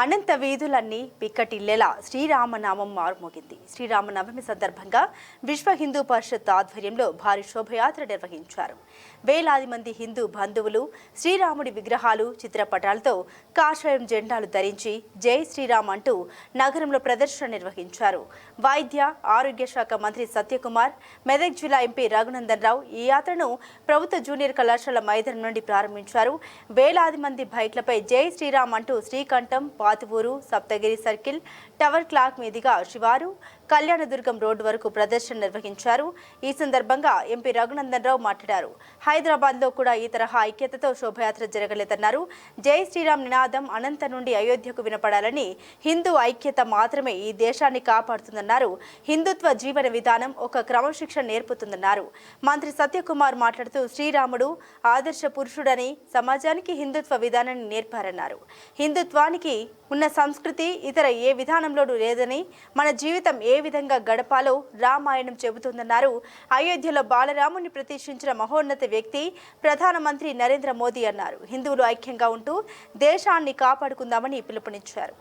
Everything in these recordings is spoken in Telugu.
అనంత వీధులన్నీ పిక్కటిల్లేలా శ్రీరామనామం మారుమోగింది. శ్రీరామనవమి సందర్భంగా విశ్వ హిందూ పరిషత్ ఆధ్వర్యంలో భారీ శోభయాత్ర నిర్వహించారు. వేలాది మంది హిందూ బంధువులు శ్రీరాముడి విగ్రహాలు, చిత్రపటాలతో కాషాయం జెండాలు ధరించి జై శ్రీరామ్ అంటూ నగరంలో ప్రదర్శన నిర్వహించారు. వైద్య ఆరోగ్య శాఖ మంత్రి సత్యకుమార్, మెదక్ జిల్లా ఎంపీ రఘునందన్ రావు ఈ యాత్రను ప్రభుత్వ జూనియర్ కళాశాల మైదానం నుండి ప్రారంభించారు. వేలాది మంది బైక్లపై జై శ్రీరామ్ అంటూ Srikantham, Pathuvuru, Saptagiri circle, tower clock మీదుగా శివారు, కళ్యాణదుర్గం రోడ్డు వరకు ప్రదర్శన నిర్వహించారు. ఈ సందర్భంగా ఎంపీ రఘునందన్ రావు మాట్లాడారు. హైదరాబాద్లో కూడా ఈ తరహా ఐక్యతతో శోభయాత్ర జరగలేదన్నారు. జై శ్రీరామ్ నినాదం అనంత నుండి అయోధ్యకు వినపడాలని, హిందూ ఐక్యత మాత్రమే ఈ దేశాన్ని కాపాడుతుందన్నారు. హిందుత్వ జీవన విధానం ఒక క్రమశిక్షణ నేర్పుతుందన్నారు. మంత్రి సత్యకుమార్ మాట్లాడుతూ శ్రీరాముడు ఆదర్శ పురుషుడని, సమాజానికి హిందుత్వ విధానాన్ని నేర్పారన్నారు. హిందుత్వానికి ఉన్న సంస్కృతి ఇతర ఏ విధానంలోనూ లేదని, మన జీవితం ఏ విధంగా గడపాలో రామాయణం చెబుతుందన్నారు. అయోధ్యలో బాలరాముని ప్రతిష్ఠించిన మహోన్నత వ్యక్తి ప్రధానమంత్రి నరేంద్ర మోదీ అన్నారు. హిందువులు ఐక్యంగా ఉంటూ దేశాన్ని కాపాడుకుందామని పిలుపునిచ్చారు.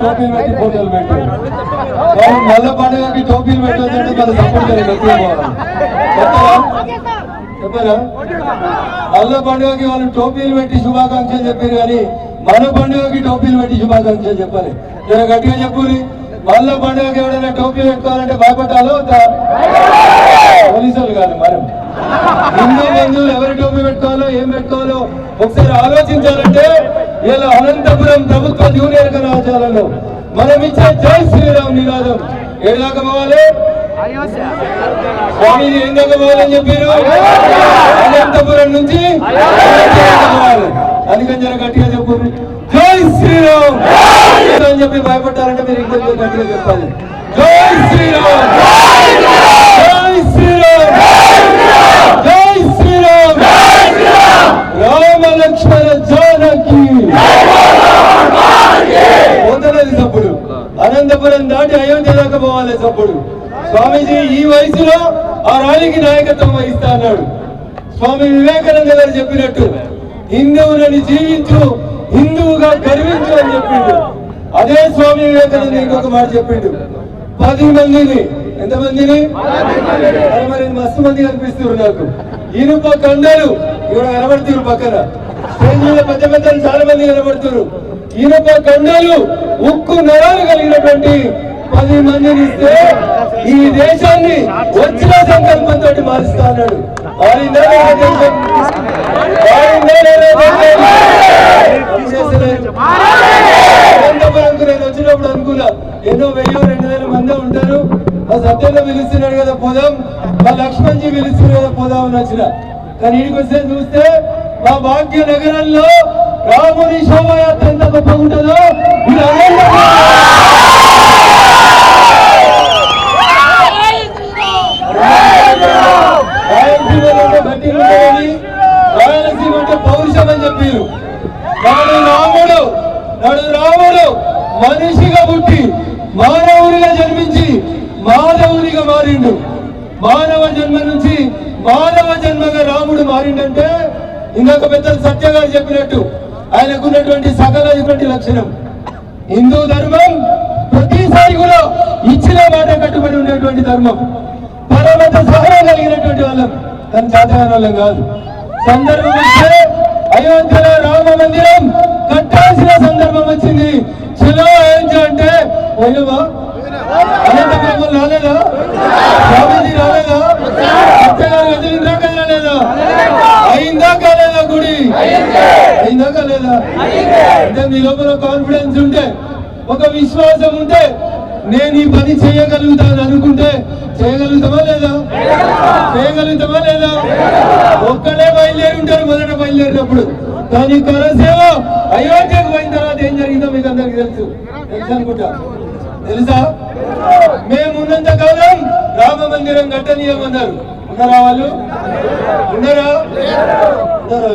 టోపీలు పెట్టి ఫోటోలు పెట్టారు. వాళ్ళు మళ్ళీ పండుగకి టోపీలు పెట్టొద్దంటే మన సపోర్ట్ చెప్పారా? మళ్ళీ పండుగకి వాళ్ళు టోపీలు పెట్టి శుభాకాంక్షలు చెప్పారు, కానీ మన పండుగకి టోపీలు పెట్టి శుభాకాంక్షలు చెప్పాలి. జర గట్టిగా చెప్పుని. మళ్ళీ పండుగకి ఎవరైనా టోపీ పెట్టుకోవాలంటే భయపడాలో పోలీసులు కాదు, మనం హిందూ బంధువులు ఎవరి టోపీ పెట్టుకోవాలో ఏం పెట్టుకోవాలో ఒకసారి ఆలోచించాలంటే ఇలా అనంతపురం ప్రభుత్వ జూనియర్ కళాశాలలో మనం ఇచ్చే జై శ్రీరామ్ నినాదం ఏదాకా పోవాలి? స్వామిజీ ఏం దాకా పోవాలని చెప్పారు? అనంతపురం నుంచి పోవాలి. అందుకని జర గట్టిగా చెప్పు, జై శ్రీరామ్ అని చెప్పి భయపడ్డారంటే మీరు ఇంకా గట్టిగా చెప్పాలి, జై శ్రీరామ్, జై శ్రీరామ్, జై శ్రీరామ్, రామ లక్ష్మణ జానకి. పోతలేదు సప్పుడు. అనంతపురం దాటి అయోధ్య దాకా పోవాలి సప్పుడు. స్వామీజీ ఈ వయసులో ఆ ర్యాలీకి నాయకత్వం వహిస్తా అన్నాడు. స్వామి వివేకానంద గారు చెప్పినట్టు హిందువులని జీవించు, హిందువుగా గర్వించు అని చెప్పిండు. అదే స్వామి వివేకానంద ఇంకొక మాట చెప్పిండు, 10 మందిని, ఎంతమందిని? మరి మస్తు మంది కనిపిస్తున్నారు నాకు. ఇనుప కండలు ఇక్కడ కనబడుతున్నారు, పక్కన స్టేజ్ మీద పెద్ద పెద్దలు చాలా మంది కనబడుతున్నారు. ఇనుప కండలు, ఉక్కు నరాలు కలిగినటువంటి 10 మందిని ఇస్తే ఈ దేశాన్ని వచ్చిన సంకల్పంతో మారుస్తా అన్నాడు. అనంతపురంకు నేను వచ్చినప్పుడు అనుకున్నా ఎన్నో 1000-2000 మంది ఉంటారు. మా సత్యంలో పిలుస్తున్నాడు కదా పోదాం, మా లక్ష్మణ్జీ పిలుస్తున్నాడు కదా పోదాం అని వచ్చిన. కానీ ఇంటికి వస్తే చూస్తే మా భాగ్య నగరంలో రాముని శోభయాత్ర ఎంత గొప్పగా ఉంటుందో రాయలసీమ అంటే పౌరుషం అని చెప్పారు. నాడు రాముడు మనిషిగా పుట్టి మానవునిగా జన్మించి మానవునిగా మారిండు. మానవ జన్మ నుంచి మానవ జన్మగా రాముడు మారిండంటే ఇంకొక పెద్దలు సత్య గారు చెప్పినట్టు ఆయనకున్నటువంటి సకల లక్షణం. హిందూ ధర్మం ప్రతిసారి కూడా ధర్మం, పరమత సహనం కలిగినటువంటి వాళ్ళం, కానీ చేతగాని వాళ్ళం కాదు. సందర్భం వస్తే అయోధ్యలో రామ మందిరం కట్టాల్సిన సందర్భం వచ్చింది. చలో అయోధ్య అంటే పోయినవా? అనంతపురం రాలేదా? స్వామీజీ రాలేదా? సత్యగారు కదిలిందా కదలలేదా? అయిందా కాలేదా? గుడి అయిందా కాలేదా? అంటే మీ లోపల కాన్ఫిడెన్స్ ఉంటే, ఒక విశ్వాసం ఉంటే, నేను ఈ పని చేయగలుగుతాను అనుకుంటే చేయగలుగుతామా లేదా? చేయగలుగుతామా లేదా? ఒక్కడే బయలుదేరి ఉంటారు మొదట బయలుదేరినప్పుడు, కానీ కరసేవ అయోధ్యకు పోయిన తర్వాత ఏం జరిగిందో మీకు అందరికి తెలుసు అనుకుంటా. తెలుసా? మేము ఉన్నంత కాలం రామ మందిరం కట్టనీయమన్నారు. ఉన్నారా వాళ్ళు? ఉన్నారా? ఉన్నారా?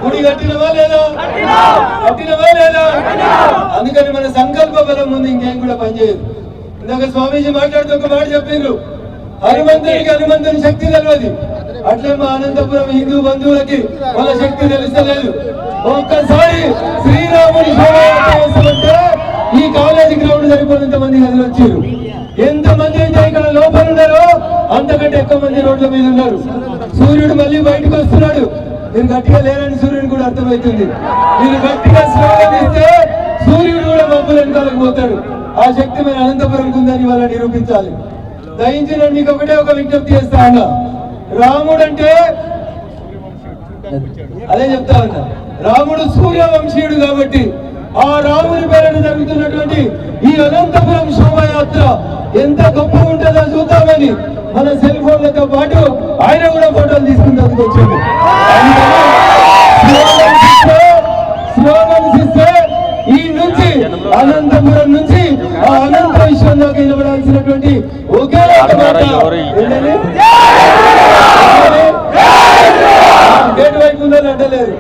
గుడి కట్టినవా లేదా? కట్టినవా లేదా? అందుకని మన సంకల్ప బలం ముందు ఇంకేం కూడా పనిచేయదు. ఇందాక స్వామీజీ మాట్లాడుతూ ఒక మాట చెప్పిండ్రు, హనుమంతుని శక్తి తెలియదు. అట్లే మా అనంతపురం హిందూ బంధువులకి వాళ్ళ శక్తి తెలుస్తలేదు. ఒక్కసారి శ్రీరాముని శోభయాత్ర ఈ కాలేజీ గ్రౌండ్ సరిపోయినంత మంది గదిలో వచ్చారు. ఎంతమంది అయితే ఇక్కడ లోపల ఉన్నారో అంతకంటే ఎక్కువ మంది రోడ్ల మీద ఉన్నారు. సూర్యుడు మళ్ళీ బయటకు వస్తున్నాడు. మీరు గట్టిగా లేరని సూర్యుడు కూడా అర్థమవుతుంది. మీరు గట్టిగా స్లోగన్ ఇస్తే సూర్యుడు కూడా మబ్బులు వెనకాలకు పోతాడు. ఆ శక్తి మన అనంతపురంకు ఉందని వాళ్ళని నిరూపించాలి. దయించి నేను మీకు ఒకటే ఒక విజ్ఞప్తి చేస్తా ఉన్నా. రాముడు అంటే అదే చెప్తా ఉన్నా, రాముడు సూర్యవంశీయుడు కాబట్టి ఆ రాముని పేరున జరుగుతున్నటువంటి ఈ అనంతపురం శోభయాత్ర ఎంత గొప్ప ఉంటుందో చూద్దామని మన సెల్ ఫోన్లతో పాటు ఆయన కూడా ఫోటోలు తీసుకుంటూ వచ్చింది. స్లోగన్స్ ఇస్తే ఈ నుంచి అనంతపురం నుంచి ఆ అనంత విశ్వంలోకి నిలబడాల్సినటువంటి ఒకే ఒక మాట, గేటు వైపు ఉందని అంటలేరు.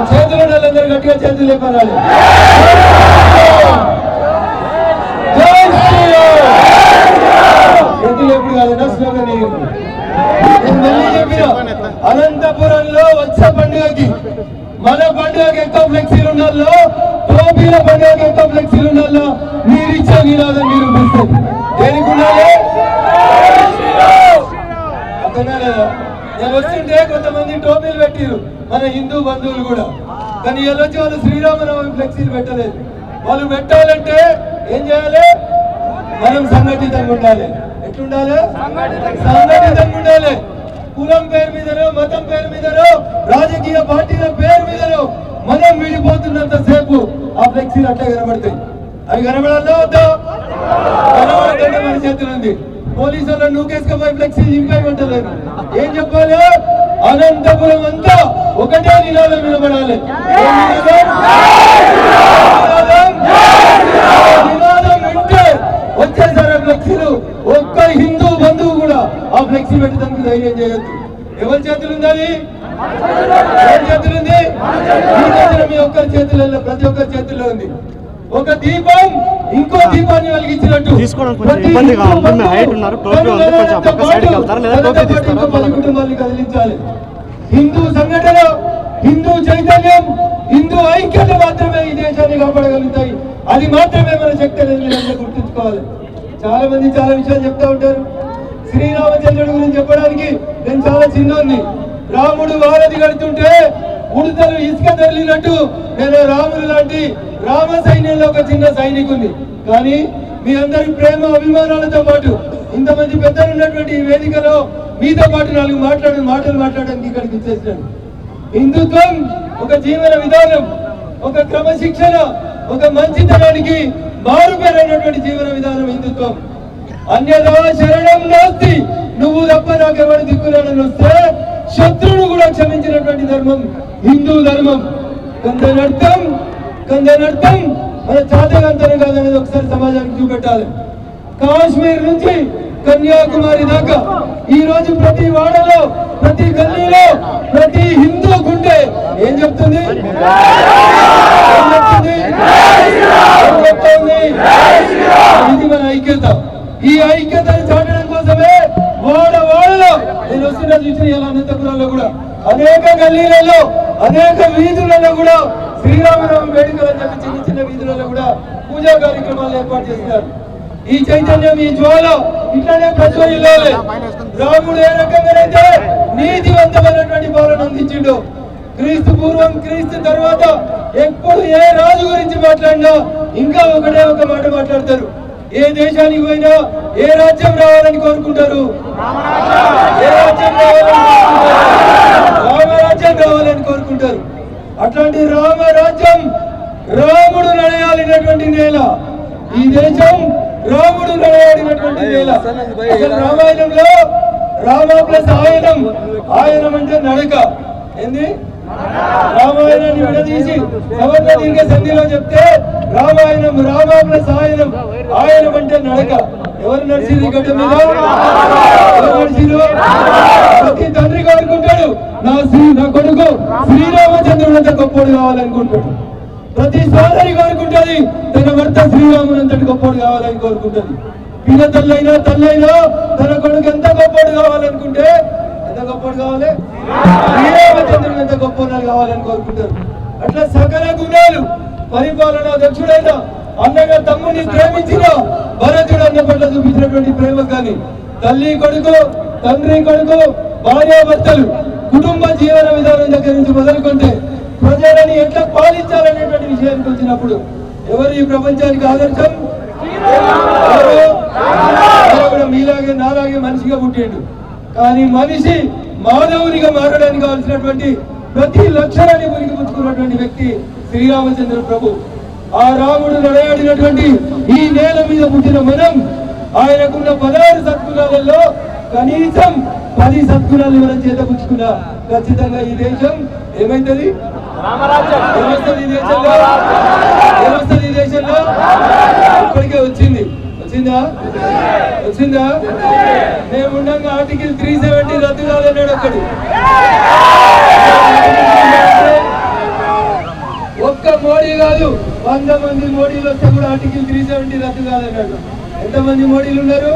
చేతులు వాళ్ళందరూ గట్టిగా చేతులు లేపనాలి. చేతులు ఎప్పుడు కాదన్నా స్లోగన్. నేను మళ్ళీ చెప్పిన, అనంతపురంలో వచ్చే పండుగకి మన పండుగకి ఎక్కువ ఫ్లెక్సీలు ఉండాలో, టోపీల పండుగకి ఎక్కువ ఫ్లెక్సీలు ఉండాలో మీరు ఇచ్చే నినాదం నిరూపిస్తుంది. దేనికి ఉండాలి? అర్థం లేదా? నేను వస్తుంటే కొంతమంది టోపీలు పెట్టిరు మన హిందూ బంధువులు కూడా, కానీ ఇలా వచ్చి వాళ్ళు శ్రీరామనవమి ఫ్లెక్సీలు పెట్టలేదు. వాళ్ళు పెట్టాలంటే ఏం చేయాలి? మనం సంఘటితంగా ఉండాలి. ఎట్లుండాలి? సంఘటితంగా ఉండాలి. కులం పేరు మీదనో, మతం పేరు మీదనో, రాజకీయ పార్టీల పేరు మీదనో మనం విడిపోతున్నంత సేపు ఆ ఫ్లెక్సీలు అట్లా కనబడతాయి. అవి కనబడాలో వద్దా? కనబడతాయి. మన చేతులు ఉంది. పోలీసులను నూకేసుకపోయి ఫ్లెక్సీలు చింపేయమంటలేదు. ఏం చెప్పాలి? అనంతపురం అంతా ఒకటే నినాదం వినబడాలి. నినాదం వింటే వచ్చేసారి ఫ్లెక్సీలు. ఒక్క హిందూ బంధువు కూడా ఆ ఫ్లెక్సీ పెట్టడానికి ధైర్యం చేయొద్దు. ఎవరి చేతులు ఉంది? అది ఎవరి చేతులు ఉంది? మీ ఒక్కరి చేతులలో, ప్రతి ఒక్కరి చేతుల్లో ఉంది. ఒక దీపం ఇంకో దీపాన్ని వెలిగించినట్టు కుటుంబాన్ని కదిలించాలి. హిందూ సంఘటన, హిందూ చైతన్యం, హిందూ ఐక్యత మాత్రమే ఈ దేశాన్ని కాపాడగలుగుతాయి. అది మాత్రమే మన శక్తి అనేది మీరంతా గుర్తుంచుకోవాలి. చాలా మంది చాలా విషయాలు చెప్తా ఉంటారు. శ్రీరామచంద్రుడి గురించి చెప్పడానికి నేను చాలా చిన్నోన్ని. రాముడు వారధి కడుతుంటే ఉడతలు ఇసుక తరలినట్టు నేను రాముడు లాంటి రామ సైన్యంలో ఒక చిన్న సైనికుని. కానీ మీ అందరి ప్రేమ అభిమానాలతో పాటు ఇంతమంది పెద్దలు ఉన్నటువంటి ఈ వేదికలో మీతో పాటు నాలుగు మాటలు మాట్లాడడానికి ఇక్కడికి వచ్చేసాను. హిందుత్వం ఒక జీవన విధానం, ఒక క్రమశిక్షణ, ఒక మంచితనానికి మారుపేరైనటువంటి జీవన విధానం హిందుత్వం. అన్యదా శరణం నాస్తి, నువ్వు తప్ప నాకెవరు దిక్కులేనని వస్తే శత్రువును కూడా క్షమించినటువంటి ధర్మం హిందూ ధర్మం. కందనర్థం మన చాతకంతరం కాదనేది ఒకసారి సమాజానికి చూపెట్టాలి. కాశ్మీర్ నుంచి కన్యాకుమారి దాకా ఈ రోజు ప్రతి వాడలో, ప్రతి గల్లీలో, ప్రతి హిందూ గుండె ఏం చెప్తుంది? ఇది మన ఐక్యత. ఈ ఐక్యతను చాటడం కోసమే వాడలో నేను వస్తున్న చూసిన అనంతపురంలో కూడా అనేక గల్లీలలో, అనేక వీధులలో కూడా శ్రీరామనవమి వేడుకలు అని చెప్పి చిన్న చిన్న వీధులలో కూడా పూజా కార్యక్రమాలు ఏర్పాటు చేస్తున్నారు. ఈ చైతన్యం, ఈ జ్వాల ఇట్లానే ప్రజ్వలిల్లాలి. రాముడు ఏ రకంగానైతే నీతివంతమైనటువంటి పాలన అందించిండు, క్రీస్తు పూర్వం క్రీస్తు తర్వాత ఎప్పుడు ఏ రాజు గురించి మాట్లాడినా ఇంకా ఒకటే ఒక మాట మాట్లాడతారు. ఏ దేశానికి పోయినా ఏ రాజ్యం రావాలని కోరుకుంటారు? ఏ రాజ్యం రామరాజ్యం రావాలని కోరుకుంటారు. అట్లాంటి రామరాజ్యం రాముడు నడయాలినటువంటి నేల ఈ దేశం, రాముడు నడయాడినటువంటి నేల. అసలు రామాయణంలో రామ ప్లస్ ఆయనం, ఆయనం అంటే నడక. ఏంది? రామాయణాన్ని విడదీసి సమగ్ర దీర్ఘ సంధిలో చెప్తే రామాయణం రామ ప్లస్ ఆయనం, ఆయనం అంటే నడక. ఎవరు నడిచింది గడ్డ మీద? ఎవరు నడిచిరు? ప్రతి తండ్రి కోరుకుంటాడు నా కొడుకు శ్రీరామచంద్రుడు అంత గొప్పోడు కావాలనుకుంటాడు. ప్రతి సోదరి కోరుకుంటది తన భర్త శ్రీరాముడు అంతటి గొప్పోడు కావాలని కోరుకుంటది. పిల్ల తల్లైనా తన కొడుకు ఎంత గొప్పోడు కావాలనుకుంటే ఎంత గొప్పోడు కావాలి? శ్రీరామచంద్రుడు ఎంత గొప్ప కావాలని కోరుకుంటారు. అట్లా సకల గుణాలు పరిపాలన దక్షుడైన అన్నగా తమ్ముని ప్రేమించిన భరతుడు అన్న పట్ల చూపించినటువంటి ప్రేమ కానీ తల్లి కొడుకు, తండ్రి కొడుకు, భార్యాభర్తలు, కుటుంబ జీవన విధానం దగ్గర నుంచి మొదలుకుంటే ప్రజలని ఎట్లా పాలించాలనేటువంటి విషయానికి వచ్చినప్పుడు ఎవరు ఈ ప్రపంచానికి ఆదర్శం? కూడా మీలాగే నాలాగే మనిషిగా పుట్టిండు. కానీ మనిషి మానవునిగా మారడానికి కావాల్సినటువంటి ప్రతి లక్షణాన్ని పుచ్చుకున్నటువంటి వ్యక్తి శ్రీరామచంద్ర ప్రభు. ఆ రాముడు నడయాడినటువంటి ఈ నేల మీద పుట్టిన మనం ఆయనకున్న 16 సద్గుణాలలో కనీసం 10 సద్గుణాలు మనం చేత పుచ్చుకున్నా ఖచ్చితంగా ఈ దేశం ఏమైతుంది? ఏమొస్తుంది ఈ దేశంలో? ఏమొస్తుంది ఈ దేశంలో? ఇప్పటికే వచ్చిందా? మేము ఉండగా ఆర్టికల్ 370 రద్దు కాదన్నాడు ఒకడు. ఒక్క మోడీ కాదు, 100 మంది మోడీలు వస్తే కూడా ఆర్టికల్ 370 రద్దు కాదన్నాడు. ఎంతమంది మోడీలు ఉన్నారు?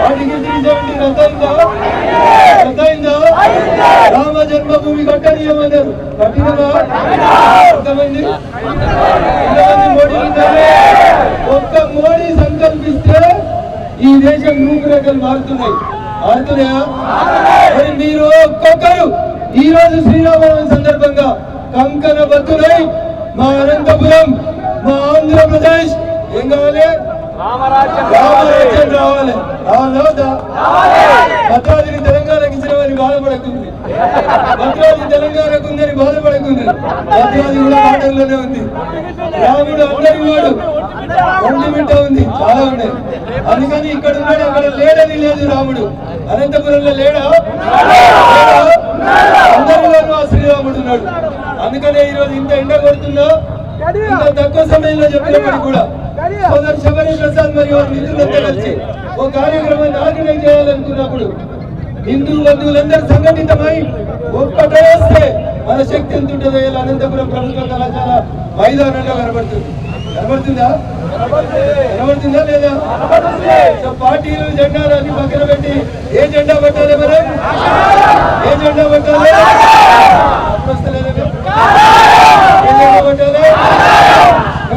ఆర్టికల్ 370 రద్దయిందా? రామ జన్మభూమి కట్టనీయమన్నారు. కట్టినమా? ఎంతమంది మోడీలు ఉన్నారు? ఒక్క మోడీ సంకల్పిస్తే ఈ దేశం రూపురేఖలు మారుతున్నాయా? మరి మీరు ఒక్కొక్కరు ఈ రోజు శ్రీరామనవమి సందర్భంగా కంకణ బద్దులై మా అనంతపురం, మా ఆంధ్రప్రదేశ్ ఏం కావాలి? రామరాజ్యం రావాలి. భద్రాద్రి తెలంగాణకి ఇచ్చినవని బాధపడకుంది, భద్రాద్రి తెలంగాణకు ఉందని బాధపడకుంది. భద్రాద్రి కూడా మాటల్లోనే ఉంది. రాముడు అందరి వాడు, ఒంటిమిట్ట ఉంది, చాలా ఉన్నాయి. అందుకని ఇక్కడ ఉన్నాడు, అక్కడ లేడని లేదు. రాముడు అనంతపురంలో లేడా? అందరిలోనూ ఆ శ్రీరాముడు ఉన్నాడు. అందుకనే ఈరోజు ఇంత ఎండ కొడుతుందో ఇంత తక్కువ సమయంలో చెప్పినప్పుడు కూడా సోదరు శబరి ప్రసాద్ మరియు నిధులంతా కలిసి ఓ కార్యక్రమాన్ని ఆర్గనైజ్ చేయాలనుకున్నప్పుడు హిందూ బంధువులందరూ సంఘటితమై ఒక్కటే వస్తే మన శక్తి ఎంత ఉంటుందో అనంతపురం ప్రభుత్వ కళాశాల మైదానంలో కనబడుతుందా లేదా? పార్టీలు జెండాలన్నీ పక్కన పెట్టి ఏ జెండా పట్టాలి? మనం ఏ జెండా పట్టాలి?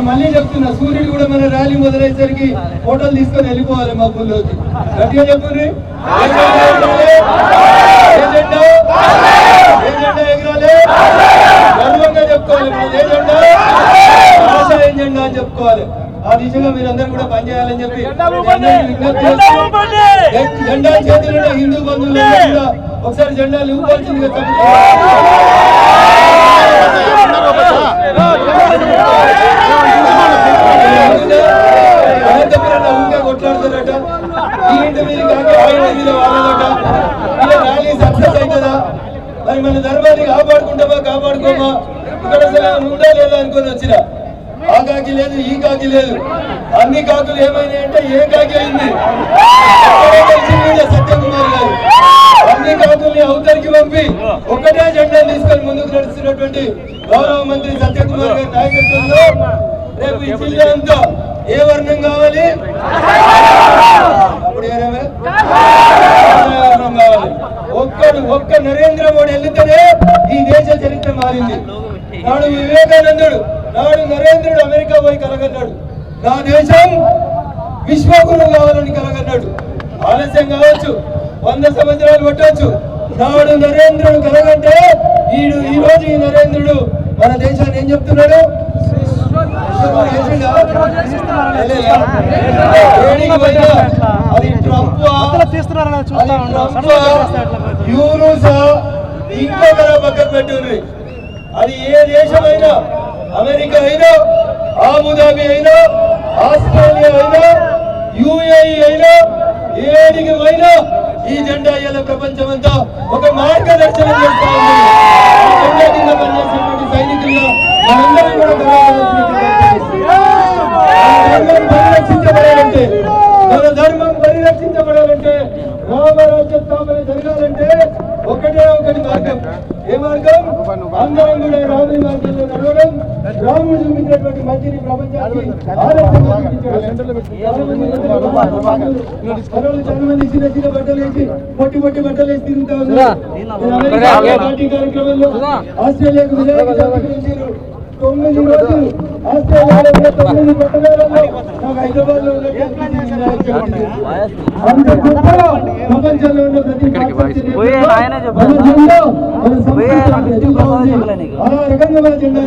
మళ్ళీ చెప్తున్నా, సూర్యుడు కూడా మన ర్యాలీ మొదలయ్యేసరికి ఫోటోలు తీసుకొని వెళ్ళిపోవాలి మా ఊళ్ళోకి. గట్టిగా చెప్పుర్రి. ఏ జెండా ఎగరాలి? గర్వంగా చెప్పుకోవాలి. ఏ జెండా? వ్యవసాయం జెండా అని చెప్పుకోవాలి. ఆ దిశగా మీరందరూ కూడా పనిచేయాలని చెప్పి విజ్ఞప్తి చేస్తూ జెండా చేతుల్లో హిందూ బంధువులు కూడా ఒకసారి జెండాలు ఇవ్వాల్సిందిగా అనంతపురంలో ఊరికే కొట్లాడతారట. ఈ ఇంటి మీద కాక ఆ ఇంటి మీద వాళ్ళదట. ఇలా ర్యాలీ సక్సెస్ అవుతుందా? మరి మన ధర్మాన్ని కాపాడుకోమా? ఇక్కడ అసలు ఉందా లేదా అనుకొని వచ్చిన ఆ కాకి లేదు, ఈ కాకి లేదు. అన్ని కాకులు ఏమైనాయంటే ఏ కాకి అయింది? సత్యకుమార్ గారు అన్ని కాకుల్ని అవతరికి పంపి ఒక్కటే జెండా తీసుకొని ముందుకు నడుస్తున్నటువంటి గౌరవ మంత్రి సత్యకుమార్ గారి నాయకత్వంలో రేపు ఈ జిల్లా అంతా ఏ వర్ణం కావాలి? అప్పుడు వర్ణం కావాలి. ఒక్క నరేంద్ర మోడీ వెళ్తేనే ఈ దేశ చరిత్ర మారింది. నాడు వివేకానందుడు, నాడు నరేంద్రుడు అమెరికా పోయి కలగన్నాడు. నా దేశం విశ్వగురు కావాలని కలగన్నాడు. ఆలస్యం కావచ్చు, 100 సంవత్సరాలు పట్టవచ్చు. నాడు నరేంద్రుడు కలగంటే ఈ రోజు ఈ నరేంద్రుడు మన దేశాన్ని ఏం చెప్తున్నాడు? ఇంకొకర పక్కన పెట్టి అది ఏ దేశమైనా, అమెరికా అయినా, ఆబుదాబి అయినా, ఆస్ట్రేలియా అయినా, యుఏఈ అయినా, ఏడికి అయినా ఈ జెండా ఇలా ప్రపంచమంతా ఒక మార్గదర్శనం చేస్తా ఉంది. ఈ జెండా కింద పనిచేసినటువంటి సైనికులుగా మనందరం కూడా మన ధర్మం పరిరక్షించబడాలంటే రామరాజ్య స్థాపన జరగాలంటే ఒకటి మార్గం. ఏ మార్గం? అందరం కూడా రాముడి మార్గంలో నడవడం, రాముడు చూపించినటువంటి మంచిని ప్రపంచానికి చాలా మంది చిన్న చిన్న బట్టలు వేసి పొట్టి బట్టలు వేసి తిరుగుతా ఉన్నారు. పార్టీ కార్యక్రమంలో ఆస్ట్రేలియాకు విజయాలు 9 రోజులు ఆస్ట్రేలియాలో 9 పట్టణాలలో నాకు హైదరాబాద్ లో అంత గొప్పగా ప్రపంచంలో ఉన్న ప్రతి ఆ రకంగా మన జెండా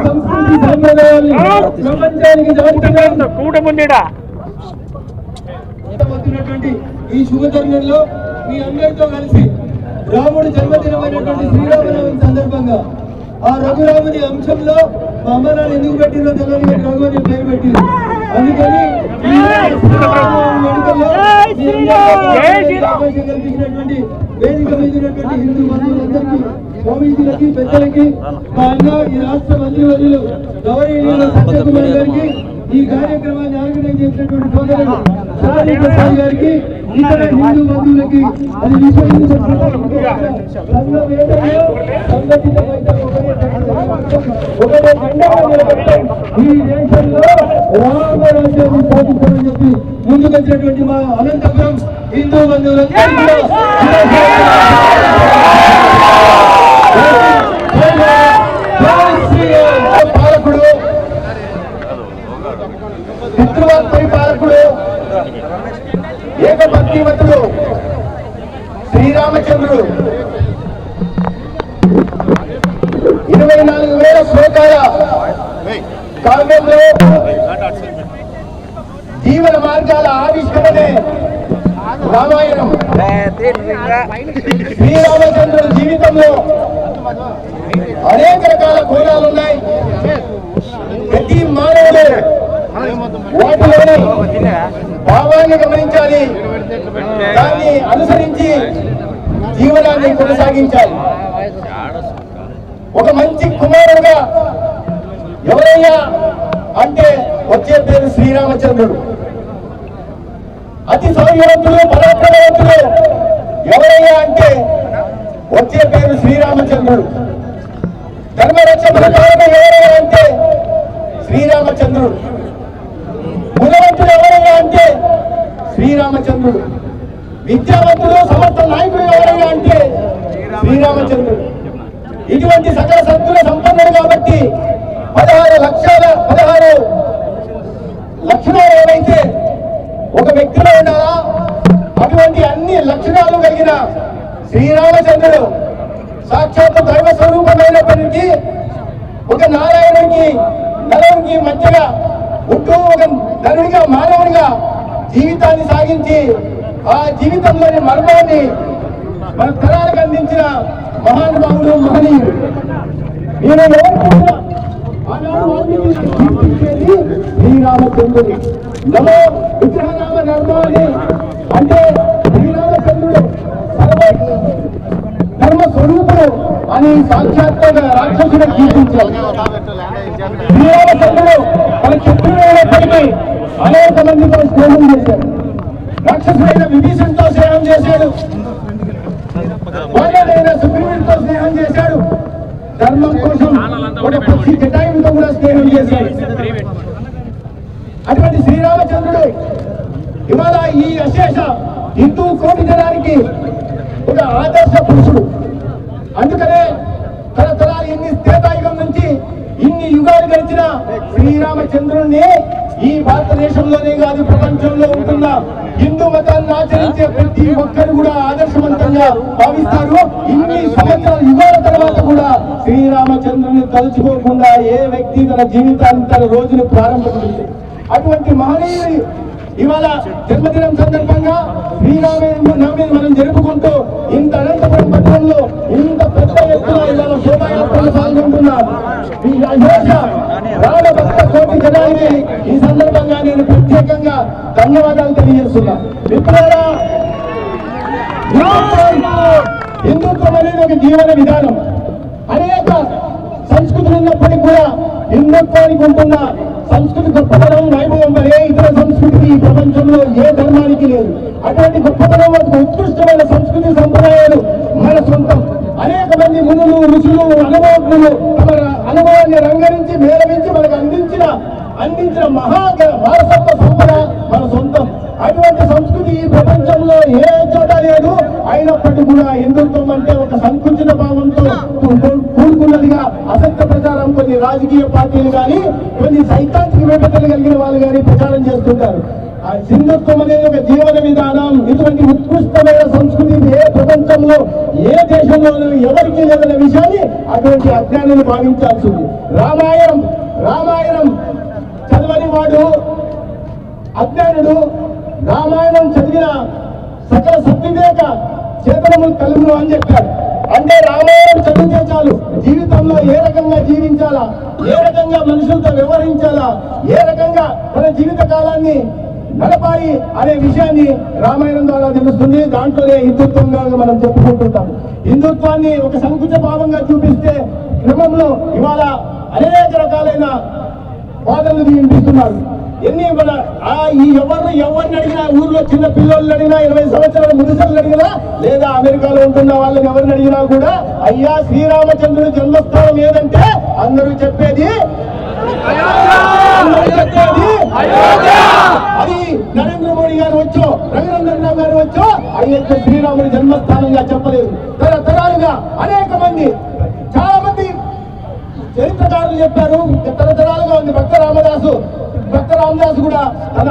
సంస్కృతి సాంప్రదాయాన్ని ప్రపంచానికి దాటుతున్నటువంటి ఈ శుభ తరుణంలో మీ అందరితో కలిసి రాముడు జన్మదినమైనటువంటి శ్రీరామనవమి సందర్భంగా ఆ రఘురాముని అంశంలో మా అమ్మ నాన్న ఎందుకు పెట్టినో తెలియదు, రఘు అని పేరు పెట్టింది. అందుకని అవకాశం కల్పించినటువంటి వేదిక మీద ఉన్నటువంటి హిందూ బంధువులందరికీ, స్వామీజీలకి, పెద్దలకి, మా అన్న ఈ రాష్ట్ర మంత్రివర్యులు గౌరవనీయులు సత్యకుమార్ గారికి, ఈ కార్యక్రమాన్ని ఆర్గనైజ్ చేసినటువంటి సోదరులు సాయి ప్రసాద్ గారికి, ఇతర హిందూ బంధువులకి, అది విశ్వ హిందూ ఈ దేశంలో రామరాజ్యాన్ని స్థాపించాలని చెప్పి ముందుకొచ్చినటువంటి మా అనంతపురం హిందూ బంధువులందరికీ పాలకుడు, పరిపాలకుడు, ఏకపత్నివతుడు శ్రీరామచంద్రుడు 24,000 శ్లోకాల కావ్యంలో జీవన మార్గాల ఆవిష్కరణే రామాయణం. శ్రీరామచంద్రుడి జీవితంలో అనేక రకాల కోణాలు ఉన్నాయి. ప్రతి మానవుడు వాటిలోని భావాన్ని గమనించాలి, దాన్ని అనుసరించి జీవనాన్ని కొనసాగించాలి. ఒక మంచి కుమారుడుగా ఎవరయ్యా అంటే వచ్చే పేరు శ్రీరామచంద్రుడు. అతి సౌర్యవంతుడు, పరాక్రమవంతుడు ఎవరయ్యా అంటే వచ్చే పేరు శ్రీరామచంద్రుడు. ధర్మరక్షణ కారణం ఎవరయ్యా అంటే శ్రీరామచంద్రుడు. గుణవంతుడు ఎవరయ్యా అంటే శ్రీరామచంద్రుడు. విద్యావంతుడు, సమర్థ నాయకుడు ఎవరయ్యా అంటే శ్రీరామచంద్రుడు. ఇటువంటి సకల సద్గుణ సంపన్నుడు కాబట్టి 16 లక్షణాలు ఏవైతే ఒక వ్యక్తిలో ఉండాలా, అటువంటి అన్ని లక్షణాలు కలిగిన శ్రీరామచంద్రుడు సాక్షాత్ దైవ స్వరూపమైనప్పటికీ ఒక నారాయణుడికి నలునికి మధ్యగా ఉంటూ ఒక నరుడిగా, మానవుడిగా జీవితాన్ని సాగించి ఆ జీవితంలోని మర్మాన్ని మన తరాలకు అందించిన మహానుభావుడు, మహనీయుడు. నేను శ్రీరామచంద్రుడు నమో విగ్రహనామ నర్మాన్ని అంటే శ్రీరామచంద్రుడు ధర్మ స్వరూపుడు అని సాక్షాత్తుగా రాక్షసుడు కీర్తించాడు. శ్రీరామచంద్రుడు తన శత్రువులైనప్పటికీ అనేక మందితో స్నేహం చేశాడు. రాక్షసుడైన విభీషణుడితో స్నేహం చేశాడు, వాళ్ళైన సుగ్రీవుడితో స్నేహం చేశాడు, ధర్మం కోసం ఒక పక్షి జటాయుడితో కూడా స్నేహం చేశాడు. అటువంటి శ్రీరామచంద్రుడు ఇవాళ ఈ అశేష హిందూ కోటి జనానికి ఒక ఆదర్శ పురుషుడు. అందుకనే తరతరాలు ఇన్ని శ్వేతాయుగం నుంచి ఇన్ని యుగాలు గడిచిన శ్రీరామచంద్రుణ్ణి ఈ భారతదేశంలోనే కాదు ప్రపంచంలో ఉంటున్న హిందూ మతాన్ని ఆచరించే ప్రతి ఒక్కరు కూడా ఆదర్శవంతంగా భావిస్తారు. ఇన్ని సంవత్సరాల యుగాల తర్వాత కూడా శ్రీరామచంద్రుని తలుచుకోకుండా ఏ వ్యక్తి తన జీవితాన్ని తన రోజును ప్రారంభించింది. అటువంటి మహనీయుడి ఇవాళ జన్మదినం సందర్భంగా శ్రీరామనవమిని మనం జరుపుకుంటూ ఇంత అనంతపురం పట్టణంలో ఇంత పెద్ద ఎత్తున ఇవాళ శోభాయాత్రలు పాల్గొంటున్నారు. రామభక్త కోటి జనానికి ఈ సందర్భంగా నేను ప్రత్యేకంగా ధన్యవాదాలు తెలియజేస్తున్నా. మిత్రులారా, హిందుత్వం అనేది ఒక జీవన విధానం. అనేక సంస్కృతులు ఉన్నప్పటికీ కూడా హిందుత్వానికి ఉంటున్న సంస్కృతి గొప్పతనం వైభవం ఏ ఇతర సంస్కృతికి ఈ ప్రపంచంలో ఏ ధర్మానికి లేదు. అటువంటి గొప్పతనం ఉత్కృష్టమైన సంస్కృతి సంప్రదాయాలు మన సొంతం. అనేక మంది మునులు ఋషులు అనుభవజ్ఞులు తమ అనుభవాన్ని రంగరించి మేళవించి మనకు అందించిన వారసత్వ సంపద మన సొంతం. అటువంటి సంస్కృతి ఈ ప్రపంచంలో ఏ చోట లేదు. అయినప్పటికీ కూడా హిందుత్వం అంటే ఒక సంకుచిత భావంతో కూడుకున్నదిగా అసత్య ప్రచారం కొన్ని రాజకీయ పార్టీలు కానీ కొన్ని సైద్ధాంతిక విభజనలు కలిగిన వాళ్ళు కానీ ప్రచారం చేస్తుంటారు. హిందుత్వం అనేది ఒక జీవన విధానం. ఇటువంటి ఉత్కృష్టమైన సంస్కృతి ఏ ప్రపంచంలో ఏ దేశంలోనూ ఎవరికి లేదనే విషయాన్ని అటువంటి అజ్ఞానులు భావించాల్సింది. రామాయణం చదవని వాడు అజ్ఞానుడు. రామాయణం చదివిన సకల సద్వివేక చేతనములు కలుగును అని చెప్పాడు. అంటే రామాయణం చదివితే చాలు జీవితంలో ఏ రకంగా జీవించాలా, ఏ రకంగా మనుషులతో వ్యవహరించాలా, ఏ రకంగా మన జీవిత కాలాన్ని నడపాలి అనే విషయాన్ని రామాయణం ద్వారా తెలుస్తుంది. దాంట్లోనే హిందుత్వంగా మనం చెప్పుకుంటుంటాం. హిందుత్వాన్ని ఒక సంకుచ భావంగా చూపిస్తే క్రమంలో ఇవాళ అనేక రకాలైన వాదనలు వినిపిస్తున్నారు. ఎవరిని అడిగినా, ఊర్లో చిన్న పిల్లల్ని అడిగినా, 20 సంవత్సరాల ముదుసలు అడిగినా, లేదా అమెరికాలో ఉంటున్న వాళ్ళని ఎవరిని అడిగినా కూడా అయ్యా శ్రీరామచంద్రుడి జన్మస్థానం ఏదంటే అందరూ చెప్పేది అది నరేంద్ర మోడీ గారు వచ్చో రఘునందన్ రావు గారు వచ్చో అయ్యో శ్రీరాముడి జన్మస్థానంగా చెప్పలేదు. తరతరాలుగా అనేక మంది చాలా మంది చరిత్రకారులు చెప్పారు. తరతరాలుగా ఉంది. భక్త రామదాసు కూడా తన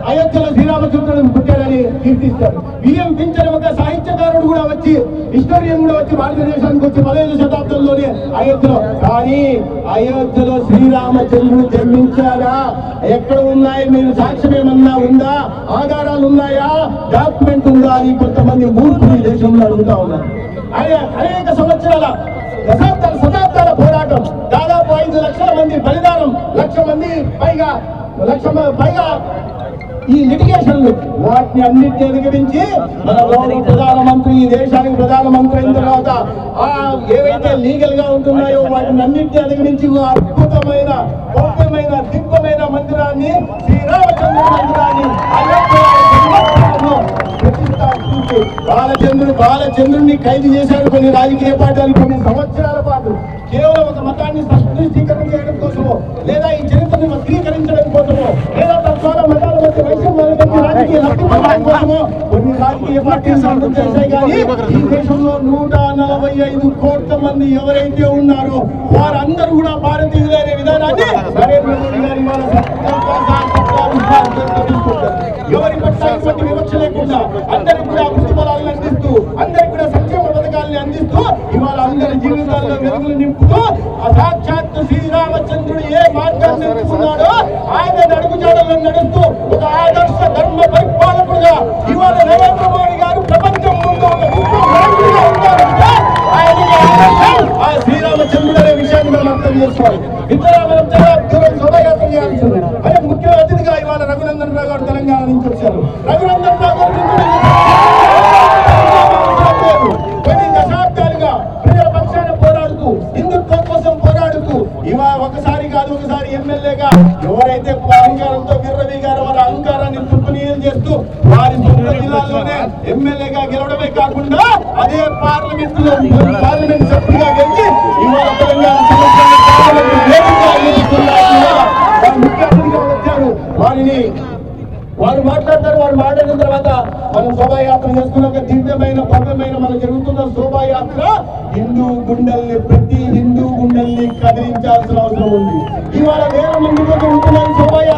అయోధ్యలో శ్రీరామచంద్రుడు పుట్టాడని కీర్తిస్తారు. విఎం పింఛన్ ఒక సాహిత్యకారుడు కూడా వచ్చి, హిస్టోరియన్ కూడా వచ్చి భారతదేశానికి వచ్చి 15వ శతాబ్దంలోనే అయోధ్యలో, కానీ అయోధ్యలో శ్రీరామచంద్రుడు జన్మించారా, ఎక్కడ ఉన్నాయి, మీరు సాక్ష్యం ఏమన్నా ఉందా, ఆధారాలు ఉన్నాయా, డాక్యుమెంట్ ఉందా అని కొంతమంది మూర్ఖులు ఈ దేశంలో అడుగుతా ఉన్నారు. అనేక సంవత్సరాల శతాబ్దాల పోరాటం, దాదాపు 5 లక్షల మంది బలిదానం, లక్ష పైగా ఈ లిటిగేషన్లు, వాటిని అన్నింటినీ అధిగమించి మన ప్రధానమంత్రి ఈ దేశానికి ప్రధానమంత్రి అయిన తర్వాత ఏవైతే లీగల్ గా ఉంటున్నాయో వాటిని అన్నింటినీ అధిగమించి అద్భుతమైన భవ్యమైన దివ్యమైన మందిరాన్ని, శ్రీరామచంద్ర మందిరాన్ని బాలచంద్రుడిని ఖైదు చేశారు కొన్ని రాజకీయ పార్టీలు కొన్ని సంవత్సరాల పాటు. కేవలం ఒక మతాన్ని స్పష్టీకరణ చేయడం కోసమో, లేదా ఈ చరిత్రను వక్రీకరించడం కోసమో, లేదా తద్వారా మతాల మధ్య వైషమ్యాల మధ్య రాజకీయ లబ్ధి పొందడం కోసమో కొన్ని రాజకీయ పార్టీలు చేశాయి. కానీ ఈ దేశంలో 145 కోట్ల మంది ఎవరైతే ఉన్నారో వారందరూ కూడా భారతీయులనే విధానాన్ని నరేంద్ర మోడీ గారి ఎవరి పట్ల వివక్ష లేకుండా అందరికి కూడా అభివృద్ధి ఫలాలను అందిస్తూ, అందరికి కూడా సంక్షేమ పథకాలను అందిస్తూ, ఇవాళ అందరి జీవితాల్లో వెలుగులు నింపుతూ సాక్షాత్తు శ్రీరామచంద్రుడు ఏ మార్గాన్ని ఎంచుకున్నాడో ఆయన అడుగుజాడల్లో నడుస్తూ ఒక ఆదర్శ ధర్మ పరిపాలకుడుగా ఇవాళ నరేంద్ర మోడీ గారు ప్రపంచం ముందు ఆ శ్రీరామచంద్రుడు అనే విషయాన్ని మనం అర్థం చేసుకోవాలి. ఇతర మనం చాలా దూరం శోభయాత్ర చేయాల్సింది. అదే ముఖ్య అతిథిగా ఇవాళ రఘునందన్ రావు గారు తెలంగాణ నుంచి వచ్చారు. రఘునందన్ రావు గారు కొన్ని దశాబ్దాలుగా ప్రజల పక్షాన పోరాడుతూ, హిందుత్వం కోసం పోరాడుతూ, ఇవాళ ఒకసారి కాదు ఒకసారి ఎమ్మెల్యేగా ఎవరైతే అహంకారంతో విర్రవీగారో వారి అహంకారాన్ని తుప్పునీయం చేస్తూ వారి సొంత జిల్లాలోనే ఎమ్మెల్యేగా గెలవడమే కాకుండా అదే పార్లమెంట్ సభ్యుగా గెలిచి ఇవాళ తెలంగాణ ముఖ్య అతిథిగా వచ్చారు. వారు మాట్లాడతారు. వారు మాట్లాడిన తర్వాత మనం శోభాయాత్ర చేసుకున్న ఒక దివ్యమైన భవ్యమైన మనం జరుగుతున్న శోభాయాత్ర హిందూ గుండెల గుండెల్ని ప్రతి హిందూ గుండెల్ని కదిలించాల్సిన అవసరం ఉంది. ఇవాళ వేల మందితో ఉంటున్నారు శోభయాత్ర.